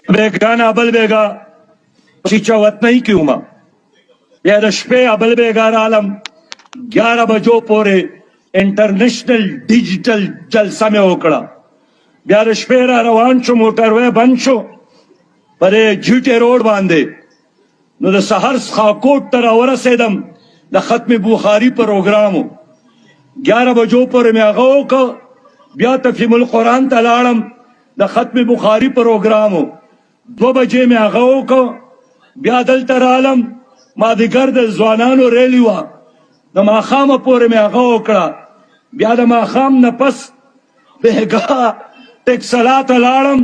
بیگا نه بل بیگا چیچاوت نہیں کیوں ما بیا د شپې ابل بیگار عالم 11 بجو پورې انټرنیشنل ډیجیټل جلسه مې وکړه. بیا د شپې را روان شو، موټر وې بند شو پرې جی ټي روډ باندې. نو د سحر خاکوټ ته راورسېدم د ختم بخاري پروګرامو. 11 بجو پورې مې هغه وکړ. بیا تفهیم القرآن ته لاړم د ختم بخاري پروګرامو. 2 بجې مې هغه وکړ. بیا دلته رالم مازدیګر د ځوانانو ریلي وه، د ماښامه پورې مې هغه وکړه. بیا د ماښام نه پس بېګا ټکسلا ته لاړم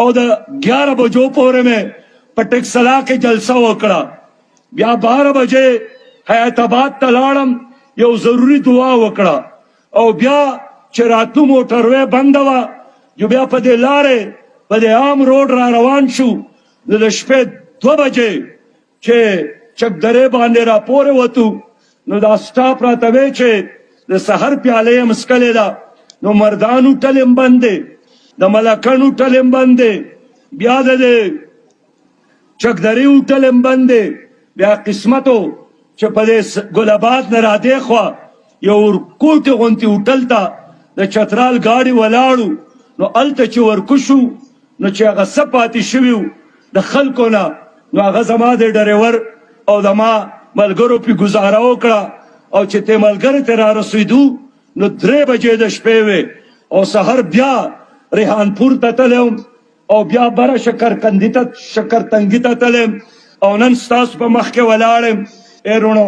او د 11 بجو پورې مې په ټکسلا کې جلسه وکړه. بیا 12 بجې حیات آباد ته لاړم، یو ضروري دعا وکړه. او بیا چې راتلو موټروې بنده وه، جو بیا په دې لارې په دې عام روډ را روان شو. نو د شپې 2 بجې چې چک درې باندې را پورې وتو، نو دا سټاپ راته وی چې د سحر پیاله یې مسکلې ده. نو مردانو ټلم بند دی، د ملکانو ټلم بند دی، بیا د چک درې ټلم بند دی. بیا قسمتو چې په دې ګل آباد نه را دې خوا یو ورکوټې غوندې هوټل ته د چترال ګاډي ولاړو. نو هلته چې ورکوشو نو چې هغه څه پاتې شوي وو د خلکو نه، نو هغه زما د ډریور او د ما ملګرو پې ګزاره وکړه. او چې ته ملګرو ته را رسېدو نو 3 بجې د شپې وې. او سحر بیا ریحانپور ته تلم او بیا بره شکرتنګي ته تلم او نن ستاسو په مخ کې ولاړم. ایرونو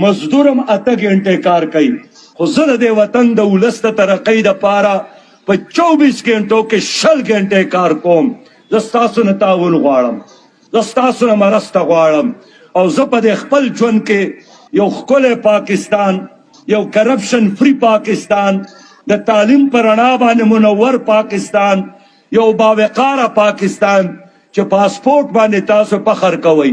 مزدورم 8 غنټې کار کوي، خو زه د دې وطن د ولس د ترقۍ دپاره په 24 غنټو کې 20 غنټې کار کوم. زه ستاسو نه تعاون غواړم، زه ستاسو نه مرسته غواړم. او زه په دې خپل ژوند کې یو ښکلی پاکستان، یو کرپشن فری پاکستان، د تعلیم په رڼا باندې منور پاکستان، یو باوقاره پاکستان چې پاسپورټ باندې تاسو فخر کوئ.